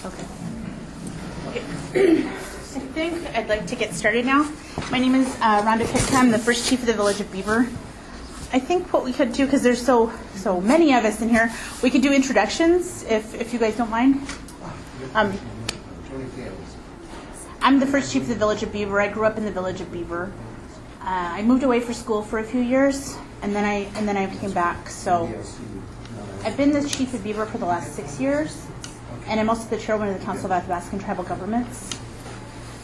Okay. I think I'd like to get started now. My name is Rhonda Pitka. I'm the first chief of the Village of Beaver. I think what we could do, because there's so many of us in here, we could do introductions if you guys don't mind. I'm the first chief of the Village of Beaver. I grew up in the Village of Beaver. I moved away for school for a few years, and then I came back. So I've been the chief of Beaver for the last 6 years, and I'm also the chairwoman of the Council of Athabascan Tribal Governments.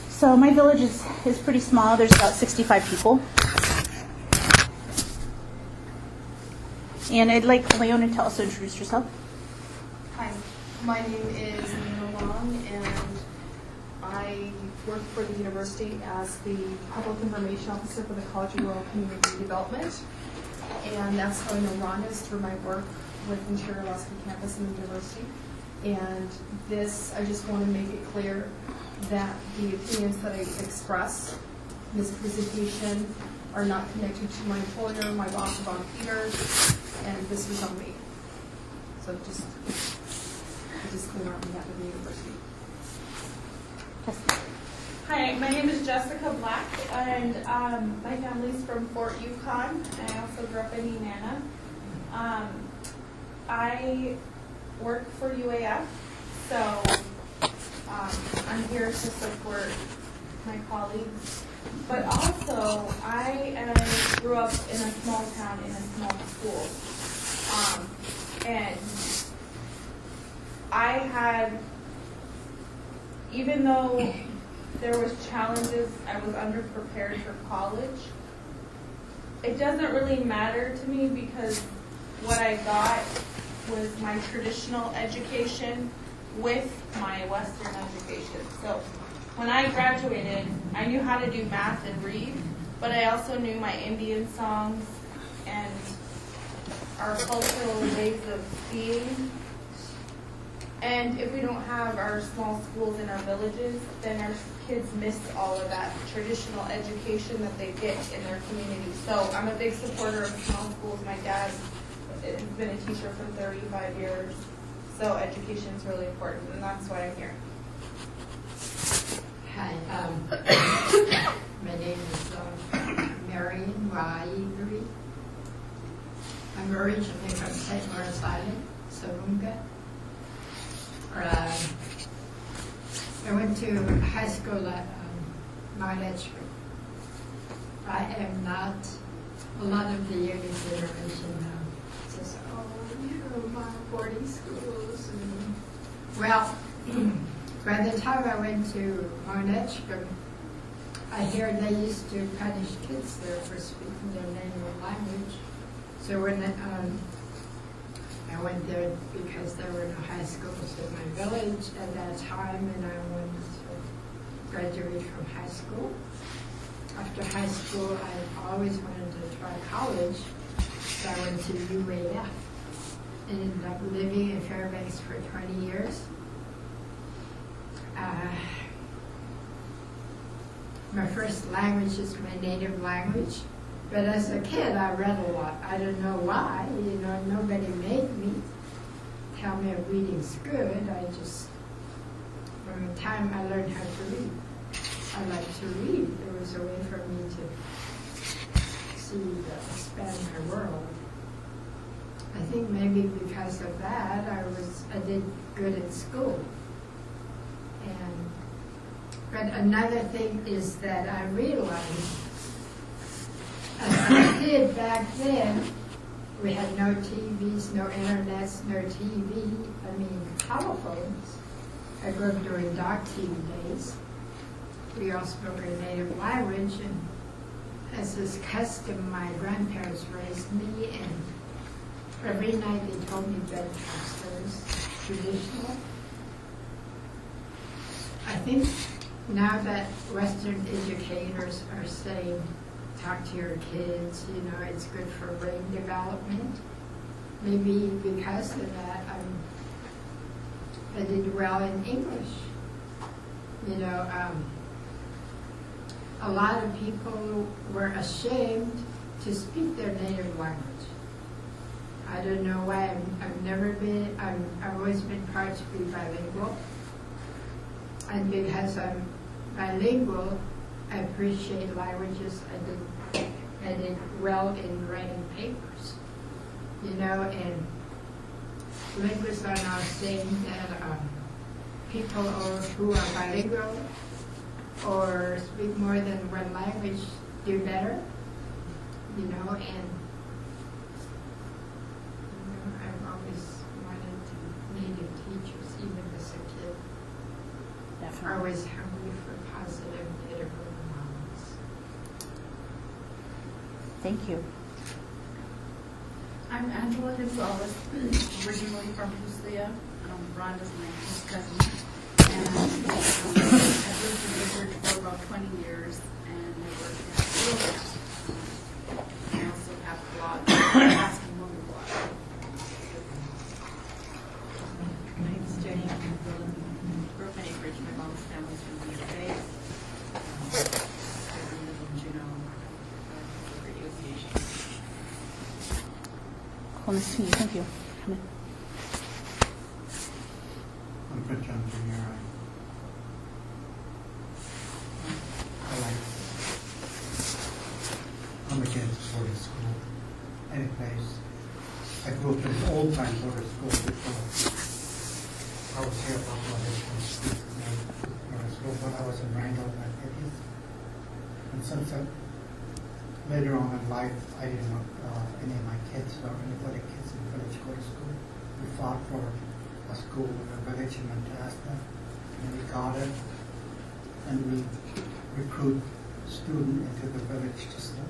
So my village is pretty small. There's about 65 people. And I'd like Leona to also introduce herself. Hi, my name is Nina Long, and I work for the university as the Public Information Officer for the College of Rural Community Development. And that's how I know Ron is through my work with Interior Alaska Campus and the university. And this, I just want to make it clear that the opinions that I express in this presentation are not connected to my employer, my boss, Ron Peters, and this was on me. So just a disclaimer on behalf of the university. Hi, my name is Jessica Black, and my family's from Fort Yukon, and I also grew up in Enana. I work for UAF, so I'm here to support my colleagues. But also, I grew up in a small town in a small school, and I had, even though there was challenges, I was underprepared for college. It doesn't really matter to me because what I got was my traditional education with my Western education. So when I graduated, I knew how to do math and read, but I also knew my Indian songs and our cultural ways of being. And if we don't have our small schools in our villages, then our kids miss all of that traditional education that they get in their community. So I'm a big supporter of small schools. My dad has been a teacher for 35 years. So education is really important, and that's why I'm here. Hi, my name is Marion Waigri. I'm originally from St. Lawrence Island, Sarunga. I went to high school at Mount Edgewood. I am not, a lot of the younger generation now says, oh, my boarding schools. And, well, by the time I went to Mount Edgewood, I hear they used to punish kids there for speaking their native language. So when I went there because there were no high schools in my village at that time, and I wanted to graduate from high school. After high school, I always wanted to try college, so I went to UAF. And ended up living in Fairbanks for 20 years. My first language is my native language. But as a kid, I read a lot. I don't know why. Nobody made me tell me reading's good. I just, from the time I learned how to read, I like to read. It was a way for me to expand my world. I think maybe because of that, I did good in school. But another thing is that I realized, as a kid back then, we had no TVs, no internets, no TV. I mean, telephones. I grew up during dark TV days. We all spoke our native language, and as is custom, my grandparents raised me, and every night they told me bedtime stories, traditional. I think now that Western educators are saying, talk to your kids, it's good for brain development. Maybe because of that, I did well in English. A lot of people were ashamed to speak their native language. I don't know why. I've always been proud to be bilingual. And because I'm bilingual, I appreciate languages. I did well in writing papers. You know, and linguists are now saying that people who are bilingual or speak more than one language do better. You know, and I've always wanted native teachers, even as a kid. Definitely. Always hungry for positive native role models. Thank you. I'm Angela Gonzalez, originally from Huslia. Rhonda's my first cousin. And I've lived in Woodbridge for about 20 years, and I work at the Wheelhouse. I also have a blog, Asking Woman blog. My name's Jenny. I grew up in Anchorage. My mom's family's from the UK. I live in Juneau, radio station. Well, nice to meet you. Thank you. Come in. I'm Fred John Jr. I'm against boarding school. Any place. I grew up in an old-time boarding school before. I was here about boarding school, but I was in Wrangell in my 50s. And since later on in life, I didn't want any of my kids or anybody kids in the village go to school. We fought for a school in the village in Montana, and we got it. And we recruit students into the village just to,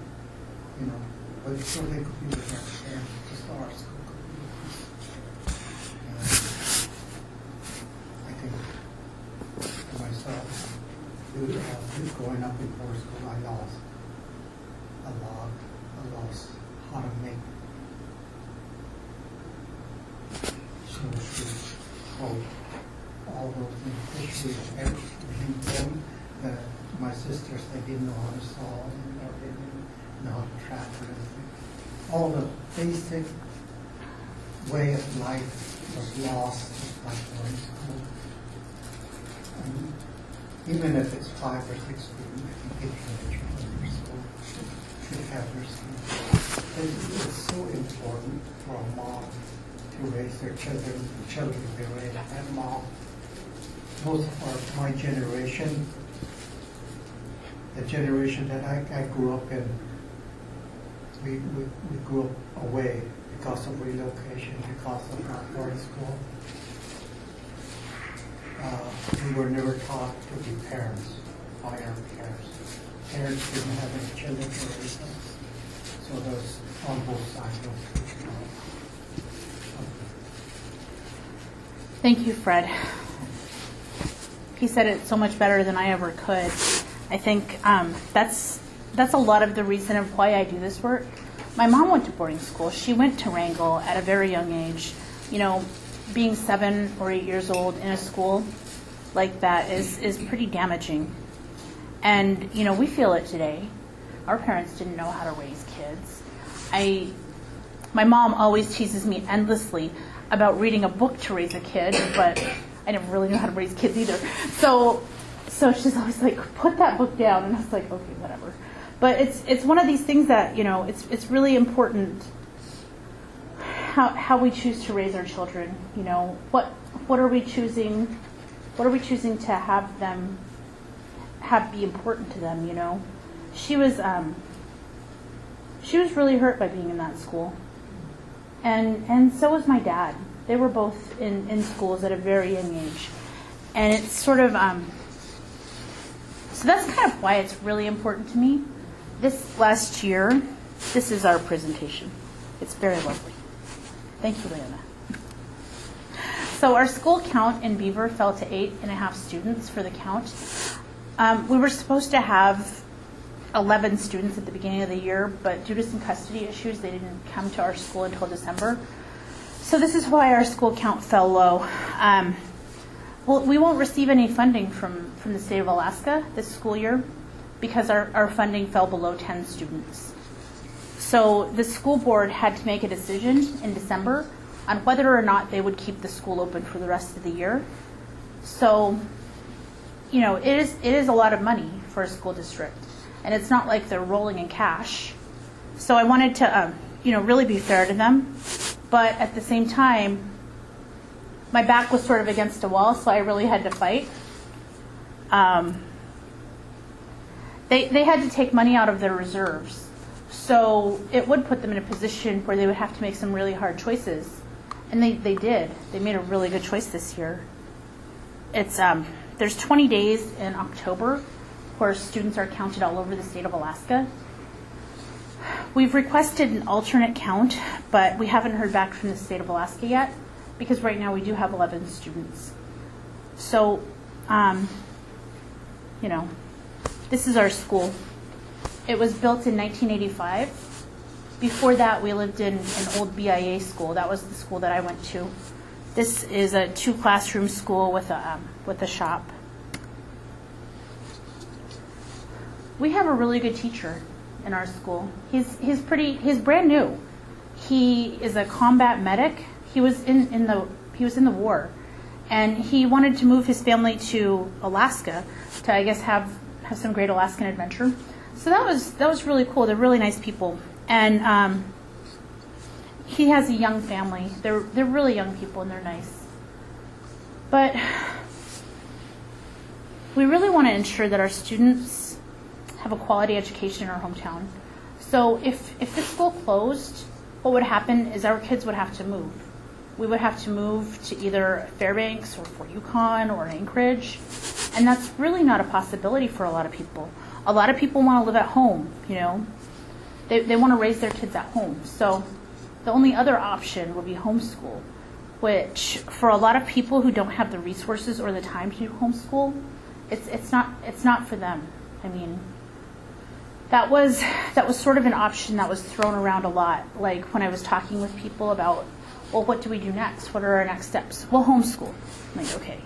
you know, but so they could be with their parents, just so our school could be with us. And I think for myself, growing up in poor school, I lost a lot. I lost how to make shoes, clothes, all those things, everything. My sisters, they didn't know how to saw, they didn't know how to trap or anything. All the basic way of life was lost just by going to school. And even if it's 5 or 6 students, I think the children in school should have their school. It's so important for a mom to raise their children, the children they raise at mom. Most of my generation, the generation that I grew up in, we grew up away because of relocation, because of not boarding school. We were never taught to be parents by our parents. Parents didn't have any children to raise us. So there's on both sides of Thank you, Fred. He said it so much better than I ever could. I think that's a lot of the reason of why I do this work. My mom went to boarding school. She went to Wrangell at a very young age. You know, being 7 or 8 years old in a school like that is pretty damaging. And, you know, we feel it today. Our parents didn't know how to raise kids. My mom always teases me endlessly about reading a book to raise a kid, but I never really knew how to raise kids either. So she's always like, put that book down. And I was like, okay, whatever. But it's one of these things that, you know, it's really important how we choose to raise our children. You know, what are we choosing to have them be important to them, you know? She was really hurt by being in that school. And so was my dad. They were both in schools at a very young age. And it's sort of so that's kind of why it's really important to me. This last year, this is our presentation. It's very lovely. Thank you, Leona. So our school count in Beaver fell to 8.5 students for the count. We were supposed to have 11 students at the beginning of the year, but due to some custody issues, they didn't come to our school until December. So this is why our school count fell low. Well, we won't receive any funding from the state of Alaska this school year because our funding fell below 10 students. So the school board had to make a decision in December on whether or not they would keep the school open for the rest of the year. So it is a lot of money for a school district, and it's not like they're rolling in cash. So I wanted to, really be fair to them, but at the same time, my back was sort of against a wall, so I really had to fight. They had to take money out of their reserves, so it would put them in a position where they would have to make some really hard choices, and they did. They made a really good choice this year. It's there's 20 days in October where students are counted all over the state of Alaska. We've requested an alternate count, but we haven't heard back from the state of Alaska yet, because right now we do have 11 students. So, this is our school. It was built in 1985. Before that, we lived in an old BIA school. That was the school that I went to. This is a 2-classroom school with a shop. We have a really good teacher in our school. He's brand new. He is a combat medic. He was in the war, and he wanted to move his family to Alaska to, I guess, have some great Alaskan adventure. So that was really cool. They're really nice people, and he has a young family. They're really young people, and they're nice. But we really want to ensure that our students have a quality education in our hometown. So if the school closed, what would happen is our kids would have to move. We would have to move to either Fairbanks or Fort Yukon or Anchorage, and that's really not a possibility for a lot of people. A lot of people want to live at home, They want to raise their kids at home. So the only other option would be homeschool, which for a lot of people who don't have the resources or the time to do homeschool, it's not for them. I mean, that was sort of an option that was thrown around a lot. Like when I was talking with people about, well, what do we do next? What are our next steps? Well, homeschool. I'm like, okay,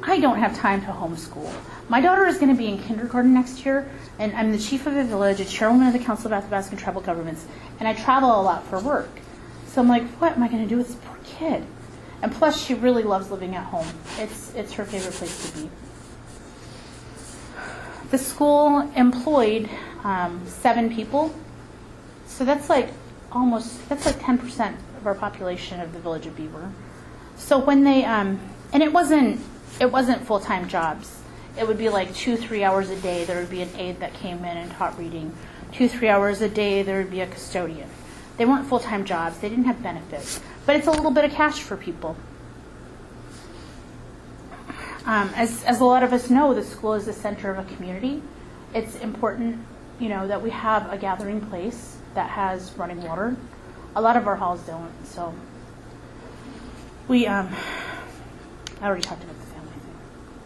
I don't have time to homeschool. My daughter is going to be in kindergarten next year, and I'm the chief of a village, a chairwoman of the Council of Athabascan Tribal Governments, and I travel a lot for work. So I'm like, what am I going to do with this poor kid? And plus, she really loves living at home. It's her favorite place to be. The school employed 7 people, so that's like 10% of our population of the village of Beaver. So when they and it wasn't full-time jobs. It would be like 2-3 hours a day. There would be an aide that came in and taught reading. 2-3 hours a day there would be a custodian. They weren't full-time jobs. They didn't have benefits, but it's a little bit of cash for people. As a lot of us know, the school is the center of a community. It's important, that we have a gathering place that has running water. A lot of our halls don't, so we, I already talked about the family thing.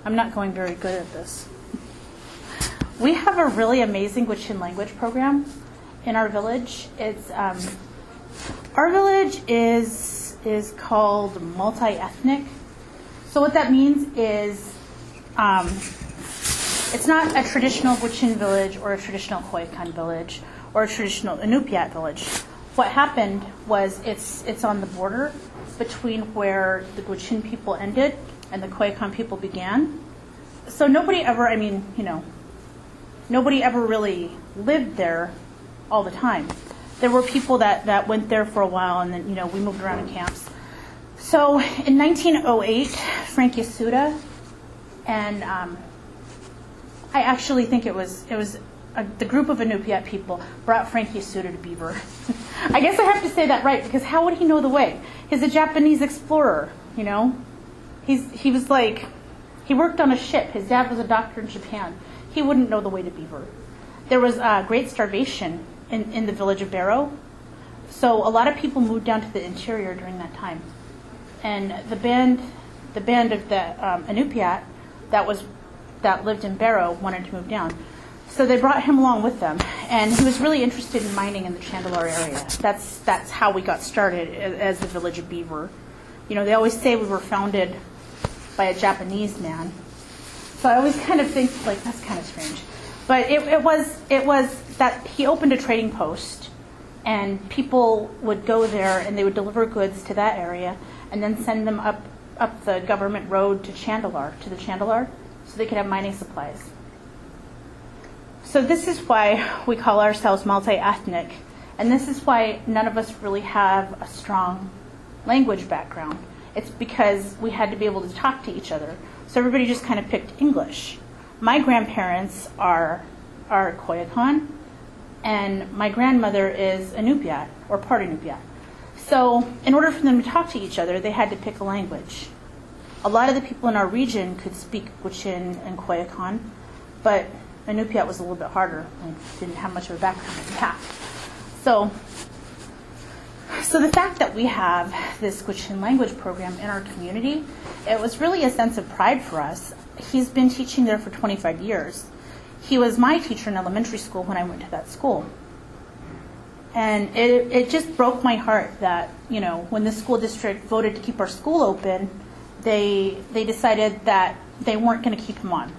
I'm not going very good at this. We have a really amazing Gwich'in language program in our village. It's, our village is called multi-ethnic. So what that means is it's not a traditional Gwich'in village or a traditional Koyukon village or a traditional Inupiat village. What happened was it's on the border between where the Gwich'in people ended and the Koyukon people began. So nobody ever really lived there all the time. There were people that went there for a while, and then, we moved around in camps. So in 1908, Frank Yasuda, and I actually think it was the group of Inupiat people brought Frank Yasuda to Beaver. I guess I have to say that right, because how would he know the way? He's a Japanese explorer, He was like, he worked on a ship. His dad was a doctor in Japan. He wouldn't know the way to Beaver. There was great starvation in the village of Barrow, so a lot of people moved down to the interior during that time. And the band of the Inupiat that lived in Barrow wanted to move down. So they brought him along with them, and he was really interested in mining in the Chandalar area. That's how we got started as the village of Beaver. They always say we were founded by a Japanese man. So I always kind of think, like, that's kind of strange. But it was that he opened a trading post, and people would go there and they would deliver goods to that area and then send them up the government road to Chandalar, to the Chandalar. so they could have mining supplies. So this is why we call ourselves multi-ethnic, and this is why none of us really have a strong language background. It's because we had to be able to talk to each other. So everybody just kind of picked English. My grandparents are Koyukon, and my grandmother is Inupiat, or part Inupiat. So in order for them to talk to each other, they had to pick a language. A lot of the people in our region could speak Gwich'in and Koyukon, but Inupiat was a little bit harder and didn't have much of a background in that. So the fact that we have this Gwich'in language program in our community, it was really a sense of pride for us. He's been teaching there for 25 years. He was my teacher in elementary school when I went to that school. And it just broke my heart that, you know, when the school district voted to keep our school open, they decided that they weren't going to keep him on.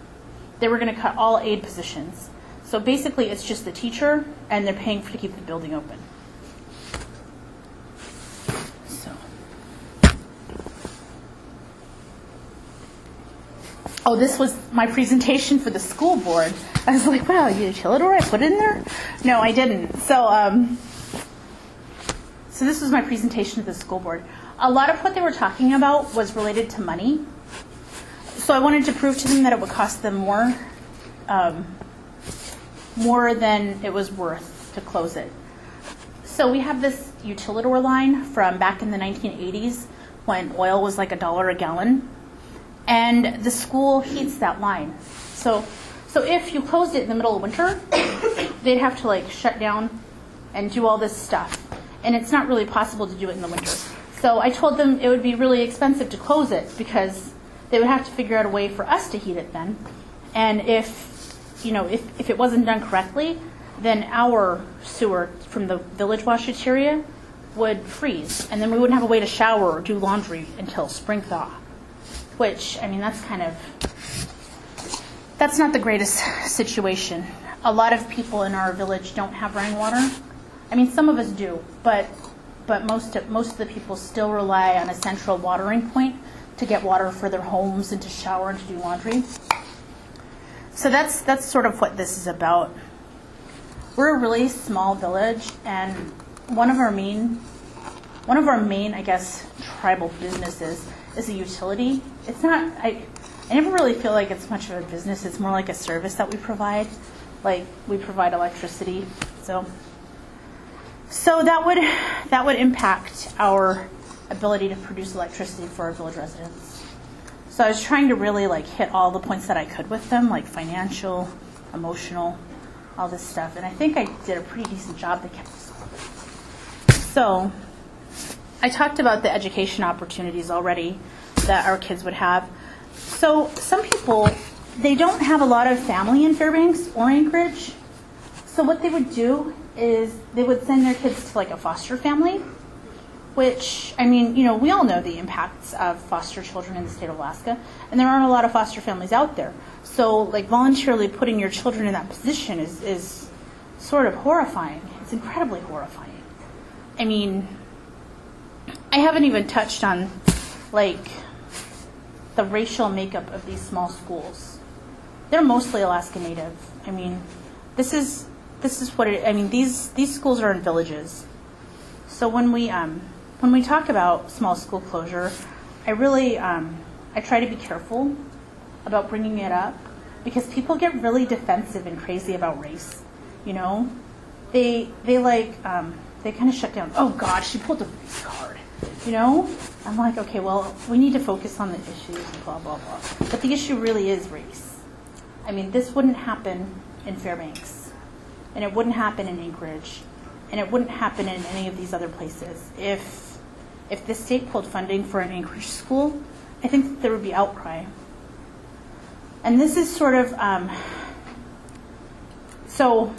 They were going to cut all aide positions. So basically it's just the teacher, and they're paying to keep the building open. Oh, this was my presentation for the school board. I was like, wow, Utilidor, I put it in there? No, I didn't. So this was my presentation to the school board. A lot of what they were talking about was related to money. So I wanted to prove to them that it would cost them more than it was worth to close it. So we have this Utilidor line from back in the 1980s when oil was like $1 a gallon. And the school heats that line. So if you closed it in the middle of winter, they'd have to like shut down and do all this stuff. And it's not really possible to do it in the winter. So I told them it would be really expensive to close it because they would have to figure out a way for us to heat it then. And if it wasn't done correctly, then our sewer from the village washtub area would freeze. And then we wouldn't have a way to shower or do laundry until spring thaw. Which, I mean, that's not the greatest situation. A lot of people in our village don't have running water. I mean, some of us do, but most of the people still rely on a central watering point to get water for their homes and to shower and to do laundry. So that's sort of what this is about. We're a really small village, and one of our main, I guess, tribal businesses is a utility. It's not, I never really feel like it's much of a business. It's more like a service that we provide. Like, we provide electricity. So that would impact our ability to produce electricity for our village residents. So I was trying to really like hit all the points that I could with them, like financial, emotional, all this stuff. And I think I did a pretty decent job. They kept us on. So I talked about the education opportunities already that our kids would have. So some people, they don't have a lot of family in Fairbanks or Anchorage. So what they would do is they would send their kids to like a foster family, which, I mean, you know, we all know the impacts of foster children in the state of Alaska, and there aren't a lot of foster families out there. So like voluntarily putting your children in that position is sort of horrifying. It's incredibly horrifying. I mean, I haven't even touched on like the racial makeup of these small schools. They're mostly Alaska Native. I mean, this is what it. I mean, these schools are in villages. So when we talk about small school closure, I really I try to be careful about bringing it up because people get really defensive and crazy about race. You know, they kind of shut down. Oh God, she pulled a race card. You know, I'm like, okay, well, we need to focus on the issues and blah blah blah. But the issue really is race. I mean, this wouldn't happen in Fairbanks, and it wouldn't happen in Anchorage, and it wouldn't happen in any of these other places. If the state pulled funding for an Anchorage school, I think that there would be outcry. And this is sort of, so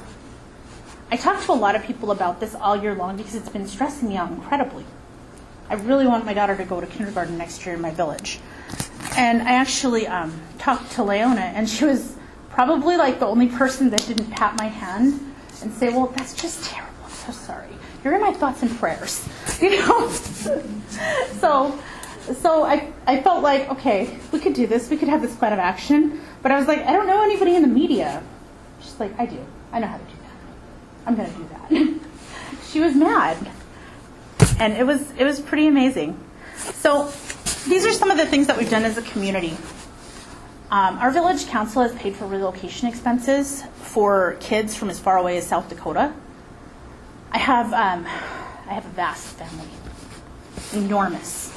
I talked to a lot of people about this all year long because it's been stressing me out incredibly. I really want my daughter to go to kindergarten next year in my village. And I actually talked to Leona, and she was probably like the only person that didn't pat my hand and say, well, that's just terrible. I'm so sorry. You're in my thoughts and prayers. You know? So So I felt like, okay, we could do this. We could have this plan of action. But I was like, I don't know anybody in the media. She's like, I do. I know how to do that. I'm going to do that. She was mad. And it was pretty amazing. So these are some of the things that we've done as a community. Our village council has paid for relocation expenses for kids from as far away as South Dakota. I have a vast family, enormous.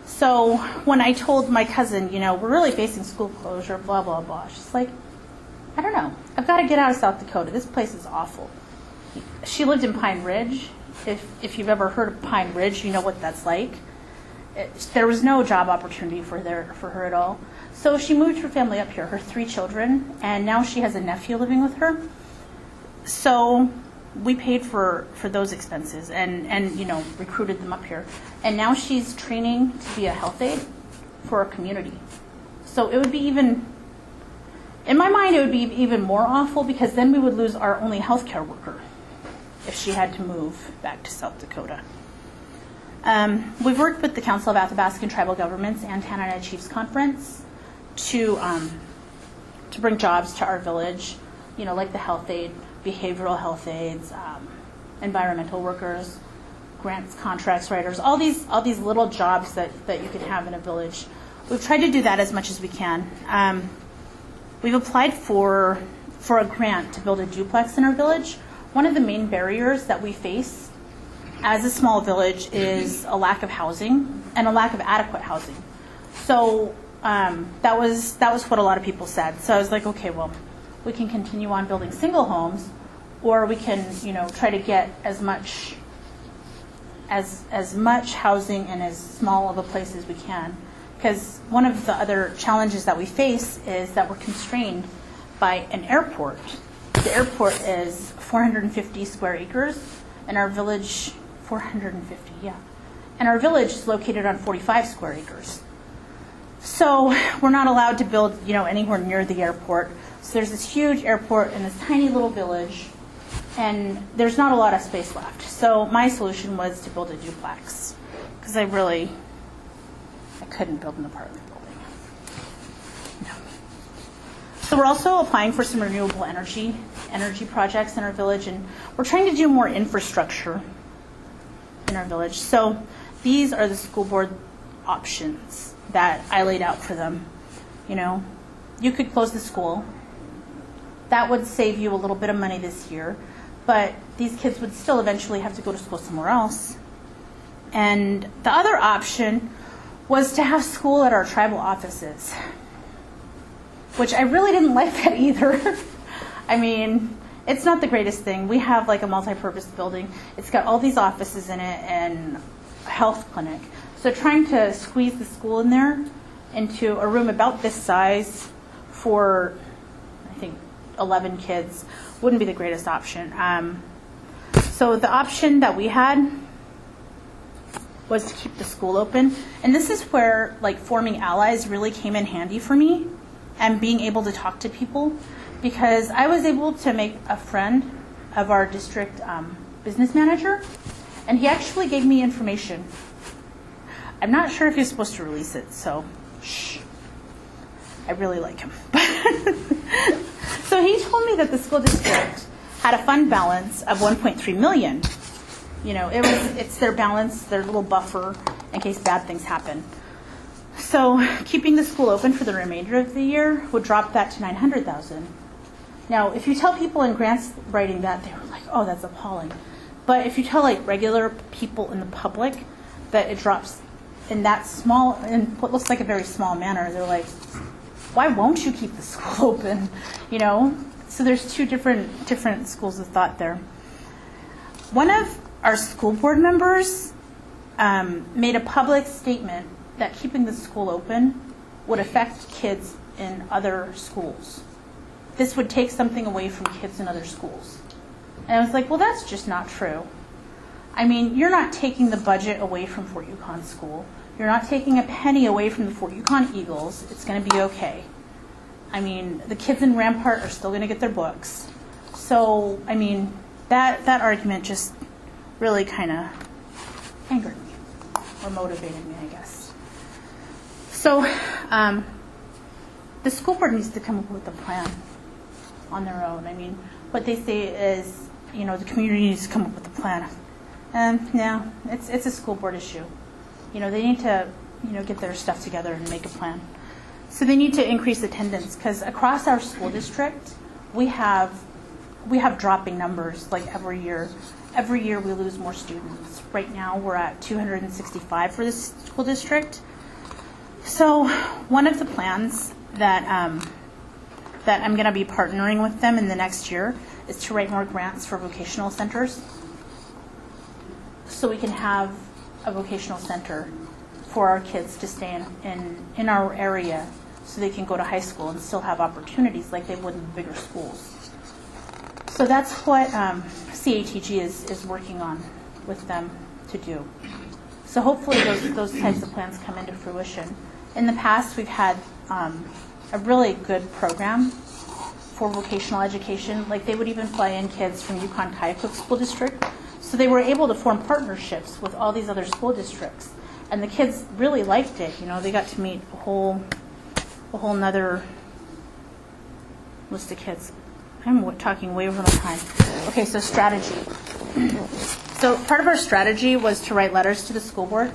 So when I told my cousin, we're really facing school closure, blah, blah, blah, she's like, I don't know. I've got to get out of South Dakota. This place is awful. She lived in Pine Ridge. If you've ever heard of Pine Ridge, you know what that's like. There was no job opportunity for her at all. So she moved her family up here, her 3 children, and now she has a nephew living with her. So we paid for those expenses and recruited them up here. And now she's training to be a health aide for a community. So it would be even, in my mind, it would be even more awful because then we would lose our only healthcare worker if she had to move back to South Dakota. We've worked with the Council of Athabascan Tribal Governments and Tanana Chiefs Conference to bring jobs to our village, like the health aide, behavioral health aides, environmental workers, grants, contracts writers, all these little jobs that you can have in a village. We've tried to do that as much as we can. We've applied for a grant to build a duplex in our village. One of the main barriers that we face as a small village is a lack of housing and a lack of adequate housing. So that was what a lot of people said. So I was like, okay, well, we can continue on building single homes, or we can, try to get as much housing in as small of a place as we can. Because one of the other challenges that we face is that we're constrained by an airport. The airport is 450 square acres, and our village, 450, yeah. And our village is located on 45 square acres. So we're not allowed to build, anywhere near the airport. So there's this huge airport in this tiny little village, and there's not a lot of space left. So my solution was to build a duplex, because I couldn't build an apartment building. No. So we're also applying for some renewable energy projects in our village, and we're trying to do more infrastructure in our village. So these are the school board options that I laid out for them. You could close the school. That would save you a little bit of money this year, but these kids would still eventually have to go to school somewhere else. And the other option was to have school at our tribal offices, which I really didn't like that either. I mean, it's not the greatest thing. We have like a multi-purpose building. It's got all these offices in it and a health clinic. So trying to squeeze the school in there into a room about this size for, I think, 11 kids wouldn't be the greatest option. So the option that we had was to keep the school open. And this is where forming allies really came in handy for me, and being able to talk to people, because I was able to make a friend of our district business manager, and he actually gave me information. I'm not sure if he's supposed to release it, so shh. I really like him. So he told me that the school district had a fund balance of $1.3 million. It's their balance, their little buffer in case bad things happen. So keeping the school open for the remainder of the year would drop that to $900,000. Now, if you tell people in grants writing that, they were like, oh, that's appalling. But if you tell regular people in the public that it drops in that small, in what looks like a very small manner, they're like, why won't you keep the school open? So there's two different schools of thought there. One of our school board members made a public statement that keeping the school open would affect kids in other schools. This would take something away from kids in other schools. And I was like, well, that's just not true. I mean, you're not taking the budget away from Fort Yukon School. You're not taking a penny away from the Fort Yukon Eagles. It's going to be okay. I mean, the kids in Rampart are still going to get their books. So, I mean, that argument just really kind of angered me, or motivated me, I guess. So the school board needs to come up with a plan on their own. I mean, what they say is, the community needs to come up with a plan. No, it's a school board issue. They need to, get their stuff together and make a plan. So they need to increase attendance because across our school district, we have dropping numbers like every year. Every year we lose more students. Right now we're at 265 for this school district. So one of the plans that I'm going to be partnering with them in the next year is to write more grants for vocational centers. So we can have a vocational center for our kids to stay in our area so they can go to high school and still have opportunities like they would in the bigger schools. So that's what CATG is working on with them to do. So hopefully those types of plans come into fruition. In the past, we've had a really good program for vocational education. Like they would even fly in kids from Yukon-Kayakook School District. So they were able to form partnerships with all these other school districts. And the kids really liked it. They got to meet a whole nother list of kids. I'm talking way over my time. Okay, so strategy. So part of our strategy was to write letters to the school board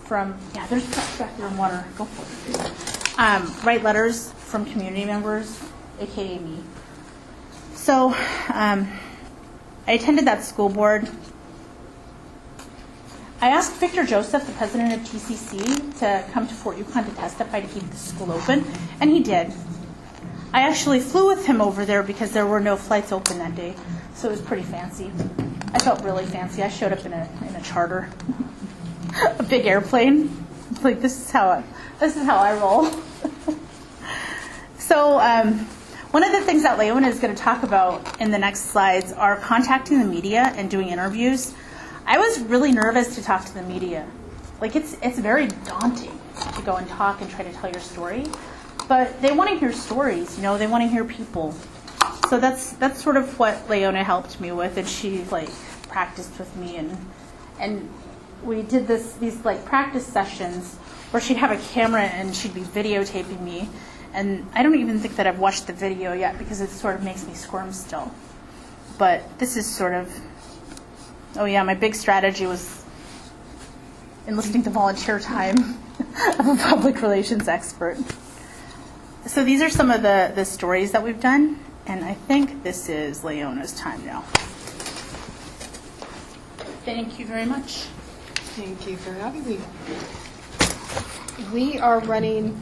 there's back there in water. Go for it. Write letters from community members, aka me. So I attended that school board. I asked Victor Joseph, the president of TCC, to come to Fort Yukon to testify to keep the school open, and he did. I actually flew with him over there because there were no flights open that day, so it was pretty fancy. I felt really fancy. I showed up in a charter, a big airplane. It's like this is how I roll. So one of the things that Leona is going to talk about in the next slides are contacting the media and doing interviews. I was really nervous to talk to the media. Like it's very daunting to go and talk and try to tell your story. But they want to hear stories, they want to hear people. So that's sort of what Leona helped me with, and she practiced with me and we did these practice sessions where she'd have a camera and she'd be videotaping me. And I don't even think that I've watched the video yet because it sort of makes me squirm still. But this is sort of, my big strategy was enlisting the volunteer time of a public relations expert. So these are some of the stories that we've done, and I think this is Leona's time now. Thank you very much. Thank you for having me. We are running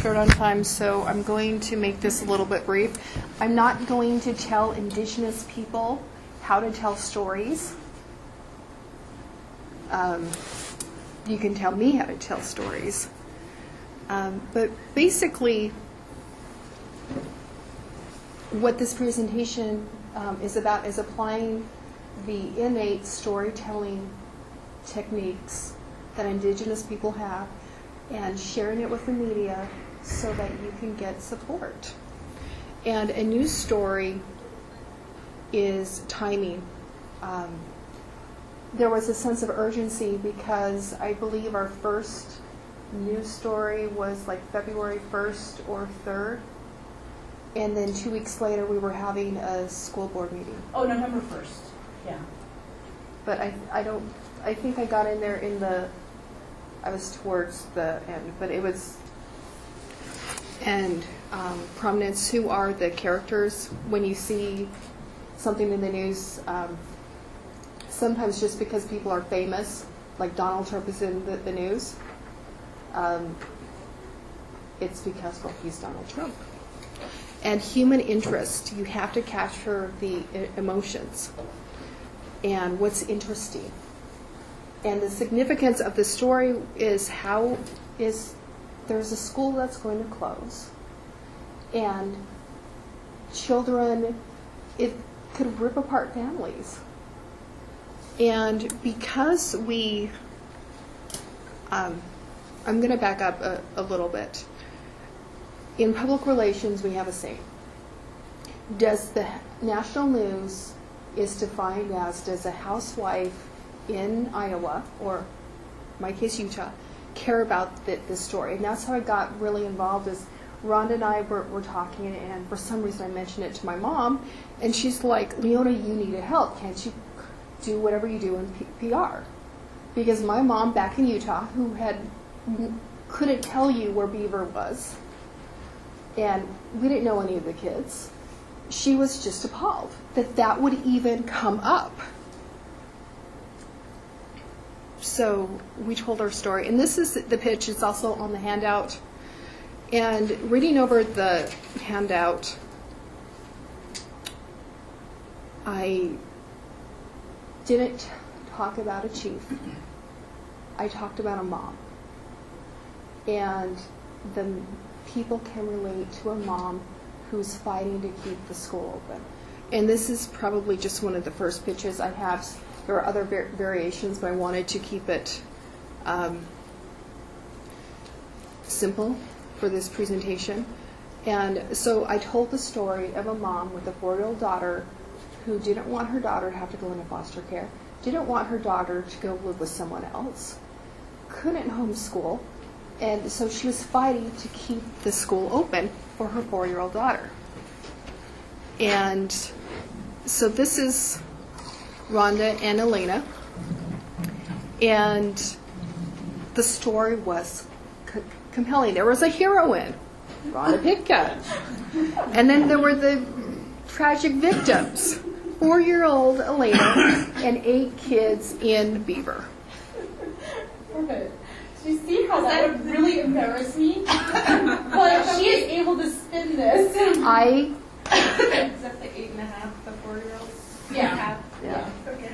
short on time, so I'm going to make this a little bit brief. I'm not going to tell Indigenous people how to tell stories. You can tell me how to tell stories. But basically, what this presentation is about is applying the innate storytelling techniques that Indigenous people have and sharing it with the media so that you can get support. And a news story is timing. There was a sense of urgency because I believe our first news story was February 1st or 3rd. And then 2 weeks later, we were having a school board meeting. Oh, November 1st. Yeah. But I think I got in there I was towards the end, but it was, and Prominence, who are the characters when you see something in the news, sometimes just because people are famous, like Donald Trump is in the news, it's because, he's Donald Trump. And human interest, you have to capture the emotions and what's interesting. And the significance of the story is there's a school that's going to close, and children, it could rip apart families. And because I'm going to back up a little bit. In public relations, we have a saying. Does the national news is defined as, does a housewife in Iowa, or in my case Utah, care about this story. And that's how I got really involved. Is Rhonda and I were talking, and for some reason I mentioned it to my mom, and she's like, Leona, you need help. Can't you do whatever you do in PR? Because my mom back in Utah, who couldn't tell you where Beaver was, and we didn't know any of the kids, she was just appalled that would even come up. So we told our story, and this is the pitch. It's also on the handout. And reading over the handout, I didn't talk about a chief. I talked about a mom. And the people can relate to a mom who's fighting to keep the school open. And this is probably just one of the first pitches I have. There are other variations, but I wanted to keep it simple for this presentation. And so I told the story of a mom with a 4-year-old daughter who didn't want her daughter to have to go into foster care, didn't want her daughter to go live with someone else, couldn't homeschool, and so she was fighting to keep the school open for her 4-year-old daughter. And so this is Rhonda and Elena, and the story was compelling. There was a heroine, Rhonda Pitka, and then there were the tragic victims, 4-year-old Elena and 8 kids in Beaver. Perfect. Do you see how that would really embarrass me? But she is able to spin this. Is that the 8.5, the 4-year-old? Yeah. Yeah. Okay.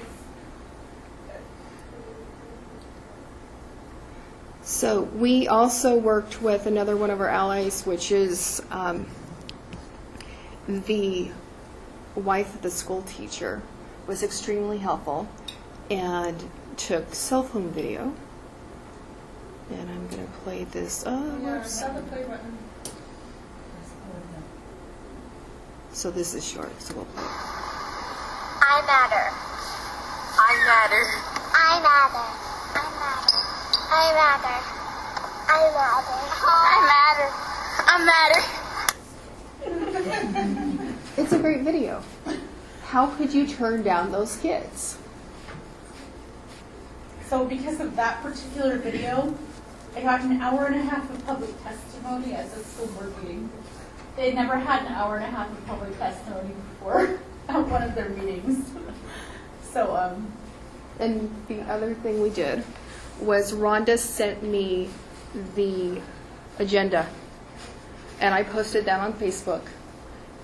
So we also worked with another one of our allies, which is the wife of the school teacher, was extremely helpful and took cell phone video. And I'm going to play this. Whoops. Stop the play button. So this is short, so we'll play it. I matter. I matter. I matter. I matter. I matter. I matter. I matter. It's a great video. How could you turn down those kids? So because of that particular video, I got an hour and a half of public testimony at the school board meeting. They had never had an hour and a half of public testimony before at one of their meetings. So, And the other thing we did was Rhonda sent me the agenda, and I posted that on Facebook.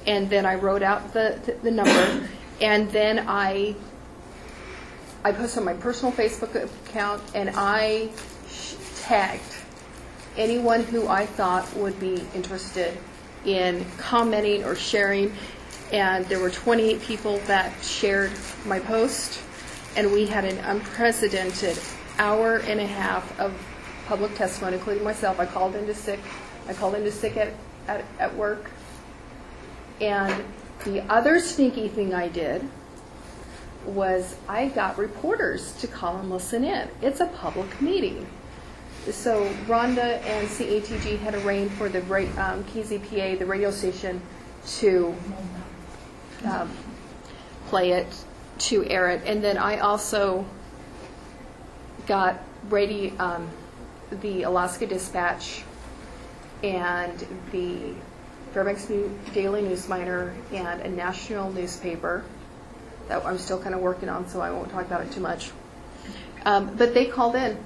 And then I wrote out the number, and then I posted on my personal Facebook account, and I tagged anyone who I thought would be interested in commenting or sharing. And there were 28 people that shared my post, and we had an unprecedented hour and a half of public testimony, including myself. I called into sick at work. And the other sneaky thing I did was I got reporters to call and listen in. It's a public meeting. So Rhonda and CATG had arranged for the KZPA, the radio station, to play it, to air it. And then I also got the Alaska Dispatch and the Fairbanks Daily News Miner and a national newspaper that I'm still kind of working on, so I won't talk about it too much. But they called in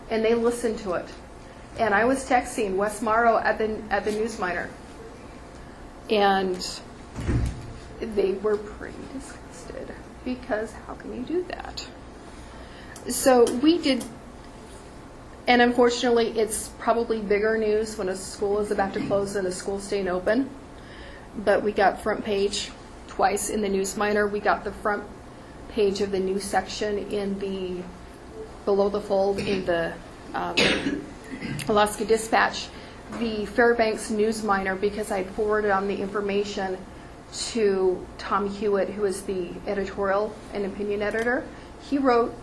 and they listened to it. And I was texting Wes Morrow at the News Miner, and they were pretty disgusted because how can you do that? So we did. And unfortunately, it's probably bigger news when a school is about to close than a school staying open. But we got front page twice in the News Miner. We got the front page of the news section in the below the fold in the Alaska Dispatch. The Fairbanks News Miner, because I forwarded on the information to Tom Hewitt, who is the editorial and opinion editor. He wrote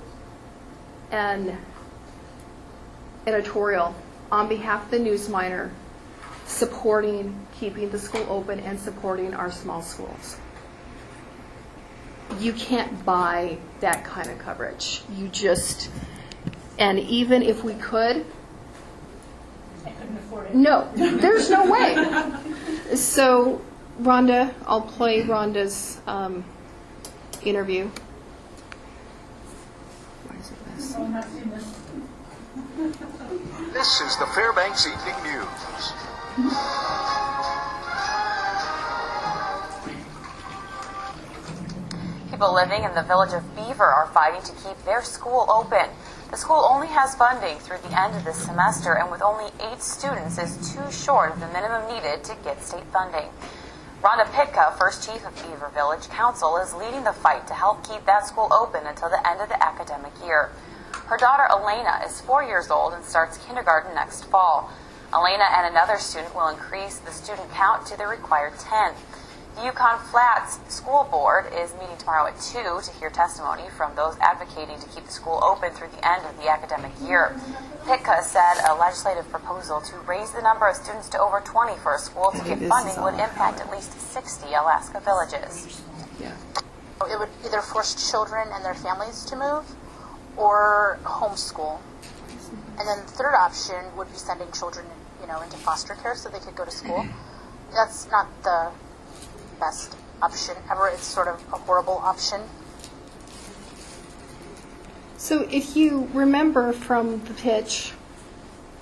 an editorial on behalf of the Newsminer, supporting keeping the school open and supporting our small schools. You can't buy that kind of coverage. You just, and even if we could, I couldn't afford it. no, there's no way. So, Rhonda, I'll play Rhonda's interview. Why is it this? This is the Fairbanks Evening News. People living in the village of Beaver are fighting to keep their school open. The school only has funding through the end of this semester, and with only 8 students is too short of the minimum needed to get state funding. Rhonda Pitka, first chief of Beaver Village Council, is leading the fight to help keep that school open until the end of the academic year. Her daughter Elena is 4 years old and starts kindergarten next fall. Elena and another student will increase the student count to the required 10. The Yukon Flats School Board is meeting tomorrow at 2 to hear testimony from those advocating to keep the school open through the end of the academic year. Pitka said a legislative proposal to raise the number of students to over 20 for a school to get funding would impact at least 60 Alaska villages. Yeah. It would either force children and their families to move or homeschool. And then the third option would be sending children, into foster care so they could go to school. That's not the best option ever. It's sort of a horrible option. So if you remember from the pitch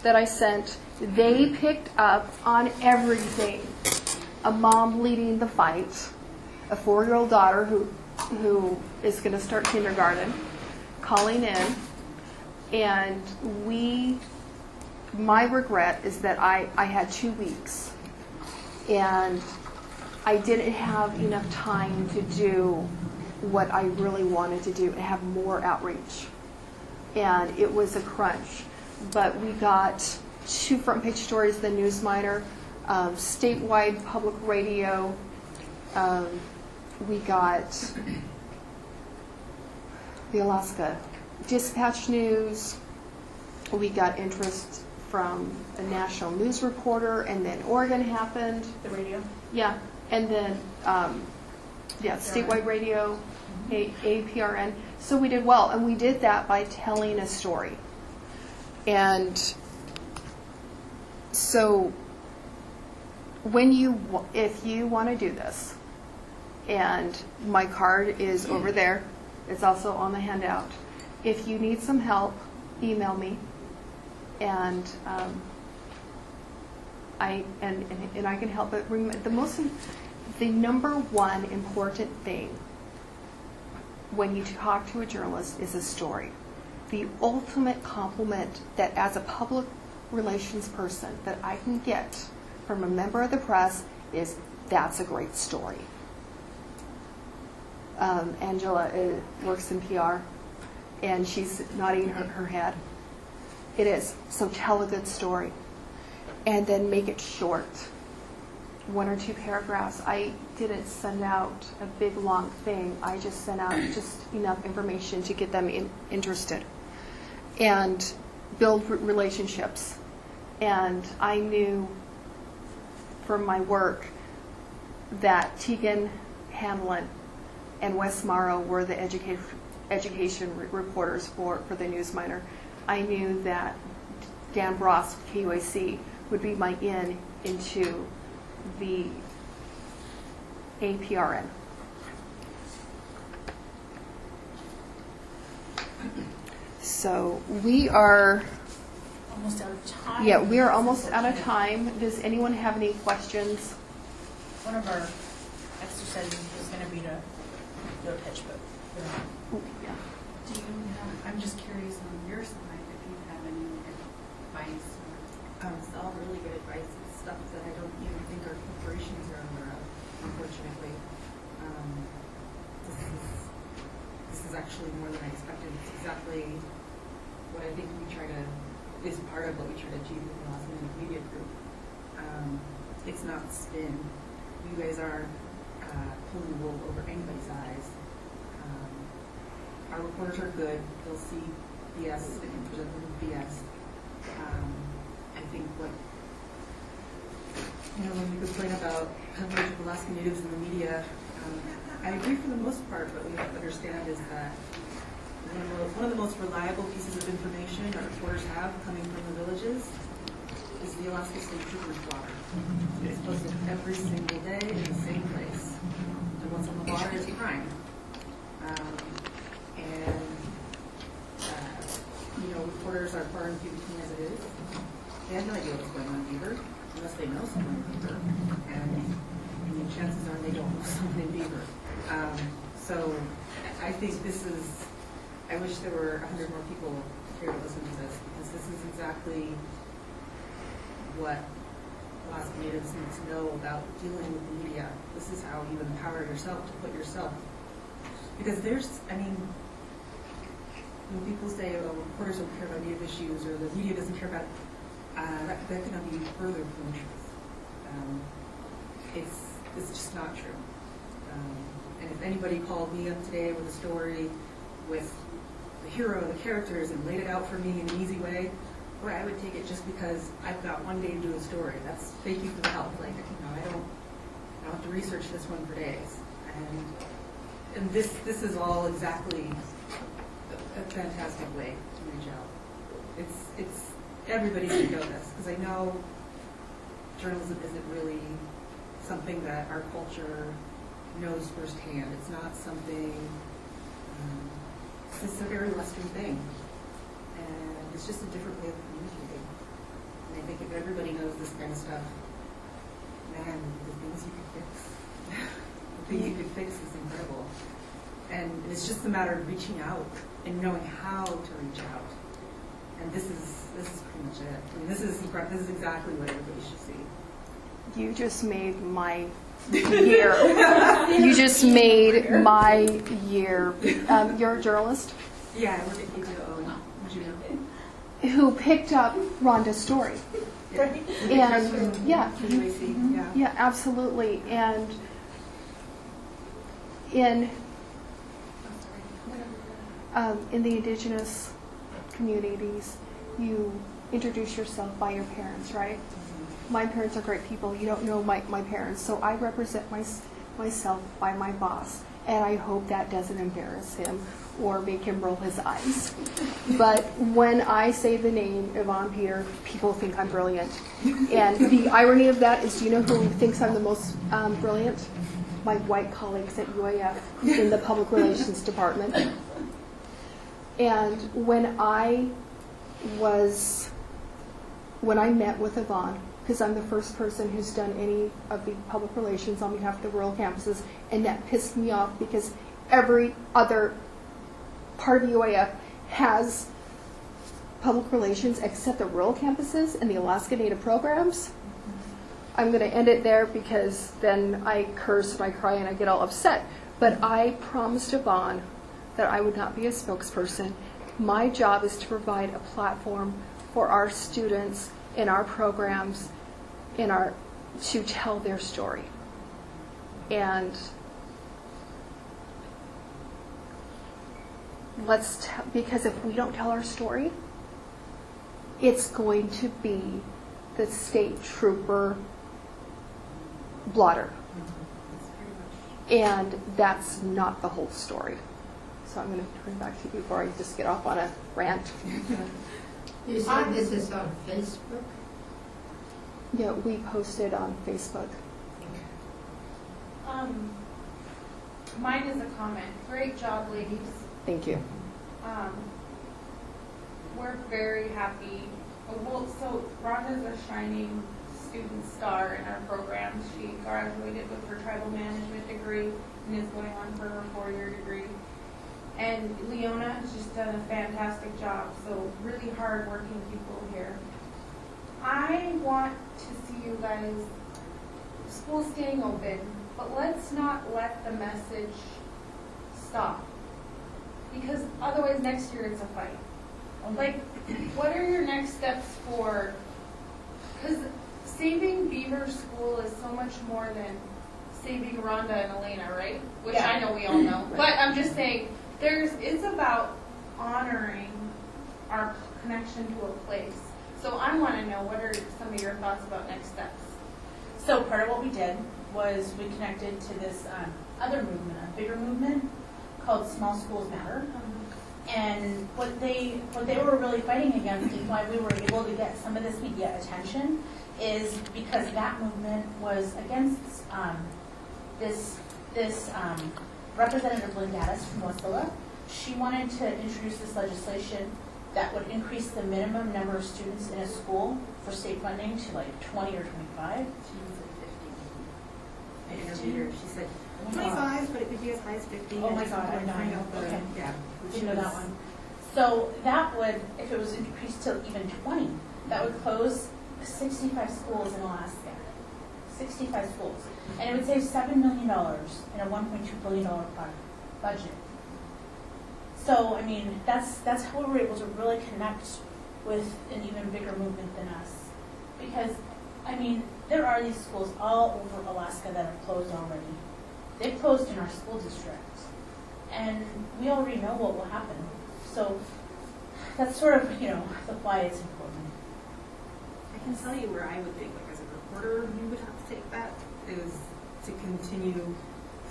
that I sent, they picked up on everything. A mom leading the fight, a 4-year-old daughter who is going to start kindergarten, calling in, and my regret is that I had 2 weeks, and I didn't have enough time to do what I really wanted to do and have more outreach. And it was a crunch. But we got 2 front page stories, the Newsminer, statewide public radio. We got the Alaska Dispatch News. We got interest from a national news reporter, and then Oregon happened. The radio. Yeah, and then, statewide radio, APRN. So we did well, and we did that by telling a story. And so if you want to do this, and my card is over there, it's also on the handout. If you need some help, email me. And I can help. But the number one important thing when you talk to a journalist is a story. The ultimate compliment that, as a public relations person, that I can get from a member of the press is, "That's a great story." Angela works in PR, and she's nodding her head. It is. So tell a good story. And then make it short. 1 or 2 paragraphs. I didn't send out a big, long thing. I just sent out just enough information to get them interested. And build relationships. And I knew from my work that Tegan Hanlon and Wes Morrow were the education reporters for the Newsminer. I knew that Dan Bross with KUAC would be my in into the APRN. So we are Almost out of time. Yeah, we are almost out of time. Does anyone have any questions? One of our exercises was going to be to do a pitch book. Yeah. Do you have, I'm just curious on your side if you have any advice. It's all really good advice. It's stuff that I don't even think our corporations are aware of, unfortunately. This is actually more than I expected. It's exactly what I think is part of what we try to achieve with the Los Angeles Media Group. It's not spin. You guys are pulling the wool over anybody's eyes. Our reporters are good. They'll see BS and present them with BS. I think when we complain about coverage of Alaska Natives in the media, I agree for the most part. What we have to understand is that one of the most reliable pieces of information our reporters have coming from the villages is the Alaska State Troopers blotter. It's posted every single day in the same place. And what's on the blotter is crime. Reporters are far and few between as it is. They have no idea what's going on in Beaver unless they know someone in Beaver. And chances are they don't know someone in Beaver. So I think I wish there were 100 more people here to listen to this, because this is exactly what Alaska Natives need to know about dealing with the media. This is how you empower yourself to put yourself. Because when people say, oh, reporters don't care about native issues, or the media doesn't care about, that cannot be further from the truth. It's just not true. And if anybody called me up today with a story with the hero, the characters, and laid it out for me in an easy way, boy, I would take it just because I've got one day to do a story. That's thank you for the help. I don't have to research this one for days. And this is all exactly a fantastic way to reach out. It's everybody should know this, because I know journalism isn't really something that our culture knows firsthand. It's not something. It's a very Western thing, and it's just a different way of communicating. And I think if everybody knows this kind of stuff, man, the things you could fix, is incredible. And it's just a matter of reaching out and knowing how to reach out. And this is pretty much it. I mean, this is exactly what everybody should see. You just made my year. You just made my year. You're a journalist? Yeah, I work at KTOO. Would you know? Who picked up Rhonda's story. And yeah, yeah, absolutely. And in the indigenous communities, you introduce yourself by your parents, right? My parents are great people. You don't know my parents, so I represent myself by my boss, and I hope that doesn't embarrass him or make him roll his eyes. But when I say the name Yvonne Peter, people think I'm brilliant. And the irony of that is, do you know who thinks I'm the most brilliant? My white colleagues at UAF in the public relations department. And when I met with Yvonne, because I'm the first person who's done any of the public relations on behalf of the rural campuses, and that pissed me off because every other part of UAF has public relations except the rural campuses and the Alaska Native programs. I'm going to end it there because then I curse and I cry and I get all upset. But I promised Yvonne that I would not be a spokesperson. My job is to provide a platform for our students in our programs to tell their story. And because if we don't tell our story, it's going to be the state trooper blotter. And that's not the whole story. So I'm going to turn back to you before I just get off on a rant. You said this is on Facebook? Yeah, we posted on Facebook. Mine is a comment. Great job, ladies. Thank you. We're very happy. So Rhonda's a shining student star in our program. She graduated with her tribal management degree and is going on for her 4-year degree. And Leona has just done a fantastic job. So really hard-working people here. I want to see you guys, school staying open, but let's not let the message stop. Because otherwise next year it's a fight. Like, what are your next steps for, because saving Beaver School is so much more than saving Rhonda and Elena, right? Which I know we all know. But I'm just saying, it's about honoring our connection to a place. So I want to know, what are some of your thoughts about next steps? So part of what we did was we connected to this other movement, a bigger movement called Small Schools Matter. And what they were really fighting against, and why we were able to get some of this media attention, is because that movement was against this Representative Lynn Gaddis from Wasilla. She wanted to introduce this legislation that would increase the minimum number of students in a school for state funding to like 20 or 25. She said 50. I interviewed her. She said 25, but it could be as high as 50. Oh my God, I'm dying. Okay. Yeah. Didn't know that one. So that would, if it was increased to even 20, that would close 65 schools in Alaska. 65 schools. And it would save $7 million in a $1.2 billion budget. So, I mean, that's how we were able to really connect with an even bigger movement than us. Because, I mean, there are these schools all over Alaska that have closed already. They've closed in our school district. And we already know what will happen. So that's sort of, the why it's important. I can tell you where I would think, like as a reporter, you would have to take that, is to continue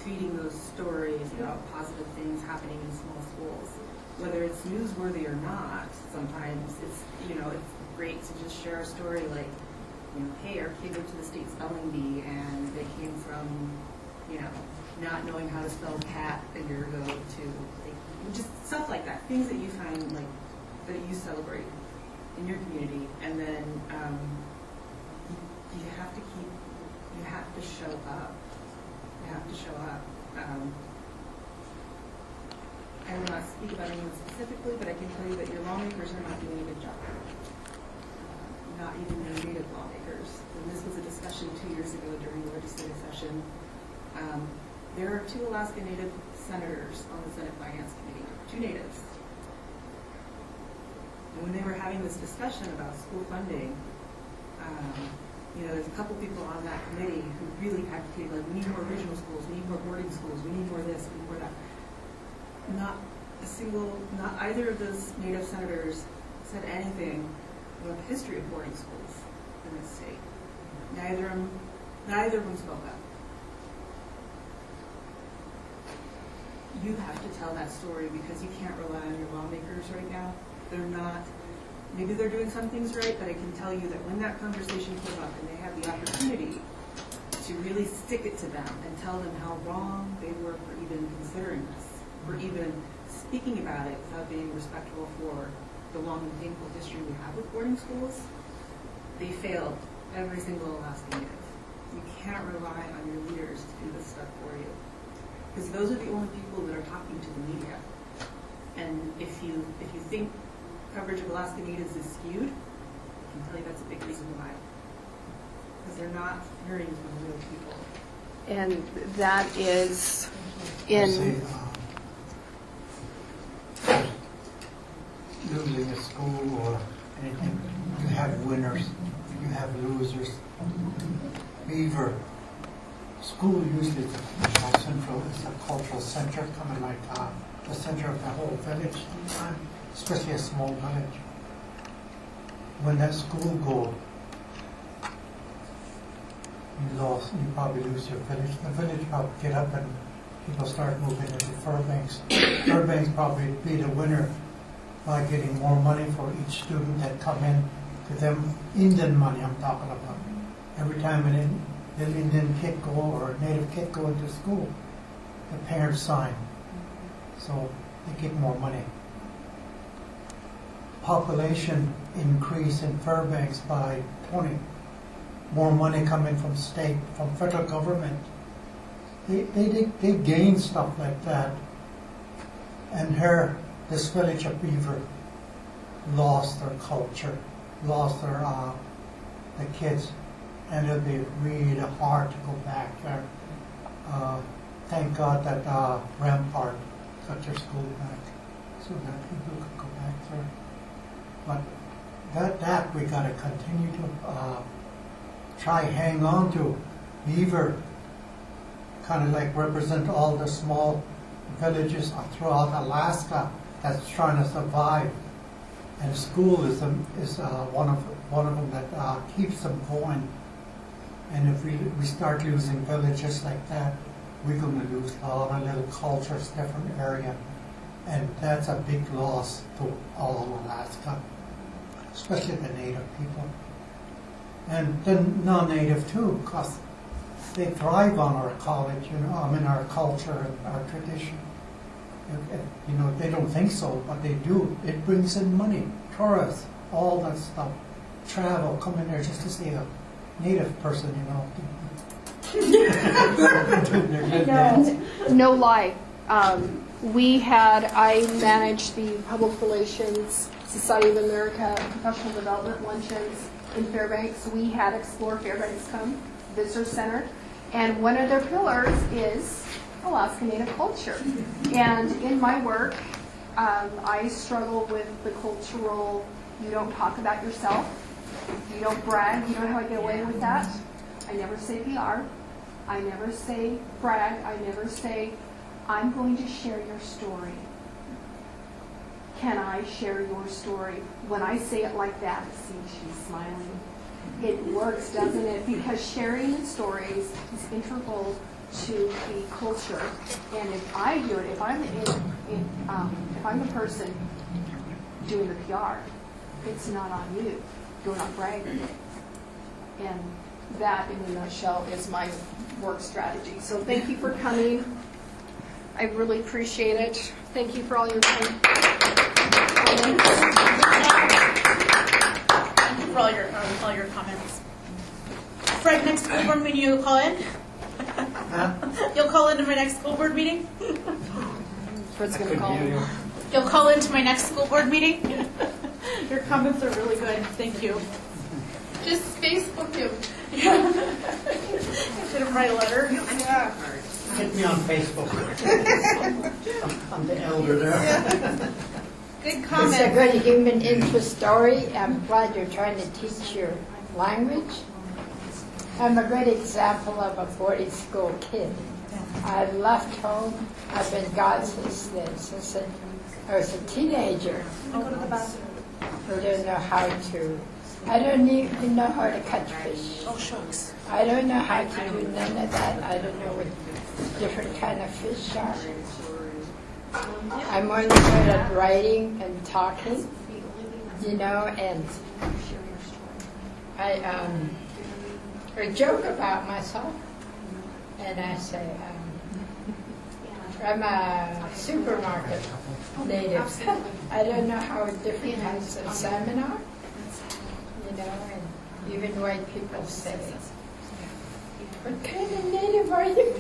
feeding those stories about positive things happening in small schools. Whether it's newsworthy or not, sometimes it's, it's great to just share a story like, hey, our kid went to the state spelling bee and they came from, not knowing how to spell cat a year ago to, just stuff like that. Things that you find, that you celebrate in your community. And then you have to show up. You have to show up. I will not speak about anyone specifically, but I can tell you that your lawmakers are not doing a good job. Not even your native lawmakers. And this was a discussion 2 years ago during the legislative session. There are 2 Alaska Native senators on the Senate Finance Committee, 2 natives. And when they were having this discussion about school funding, there's a couple people on that committee who really advocated, like, we need more regional schools, we need more boarding schools, we need more this, we need more that. Not either of those native senators said anything about the history of boarding schools in this state. Neither of them spoke up. You have to tell that story because you can't rely on your lawmakers right now. They're not, maybe they're doing some things right, but I can tell you that when that conversation came up and they had the opportunity to really stick it to them and tell them how wrong they were for even considering this, for even speaking about it without being respectful for the long and painful history we have with boarding schools, they failed every single Alaska Native. You can't rely on your leaders to do this stuff for you. Because those are the only people that are talking to the media. And if you think coverage of Alaska Natives is skewed, I can tell you that's a big reason why. Because they're not hearing from real people. And that is in... Losing a school or anything, you have winners, you have losers. Beaver. School usually is a cultural center, kind of like the center of the whole village sometimes, especially a small village. When that school goes, you probably lose your village. The village probably get up and people start moving into Fairbanks. Fairbanks probably be the winner by getting more money for each student that come in to them. Indian money I'm talking about. Every time an Indian kid go or a native kid go into school, the parents sign. So they get more money. Population increase in Fairbanks by 20. More money coming from state, from federal government. They gain stuff like that. And here, this village of Beaver lost their culture, lost their the kids, and it'll be really hard to go back there. Thank God that Rampart got their school back, so that people could go back there. But that we got to continue to try hang on to. Beaver kind of like represent all the small villages throughout Alaska that's trying to survive, and school is one of one of them that keeps them going. And if we start losing villages like that, we're going to lose a lot of little cultures, different area. And that's a big loss to all Alaska, especially the native people. And the non-native too, because they thrive on our college, our culture, our tradition. They don't think so, but they do. It brings in money, tourists, all that stuff. Travel, come in there just to see a native person, doing their good dance. No lie. I managed the Public Relations Society of America Professional Development Luncheons in Fairbanks. We had Explore Fairbanks come, Visitor Center, and one of their pillars is Alaska Native culture. And in my work, I struggle with the cultural, you don't talk about yourself, you don't brag. You know how I get away with that? I never say PR. I never say brag. I never say, I'm going to share your story. Can I share your story? When I say it like that, see, she's smiling. It works, doesn't it? Because sharing stories is integral to the culture. And if I do it, if I'm the person doing the PR, it's not on you. You're not bragging. And that, in a nutshell, is my work strategy. So thank you for coming. I really appreciate it. Thank you for all your time. Thank you for all your comments. Fred, next school board meeting you'll call in? You'll call into my next school board meeting? Fred's going to call me. You'll call into my next school board meeting? Your comments are really good. Thank you. Just Facebook him. Should have write a letter. Yeah. Hit me on Facebook. I'm the elder there. Good comment. It's a good human interest story. I'm glad you're trying to teach your language. I'm a great example of a boarding school kid. I left home. I've been gone since then, since I was a teenager. I'll go to the bathroom. I don't even know how to catch fish. Oh, shucks. I don't know how to do none of that. I don't know what different kind of fish are. I'm only good at writing and talking, and I joke about myself, and I say, I'm a supermarket native. I don't know how different kinds of salmon are, and even white people say, what kind of native are you?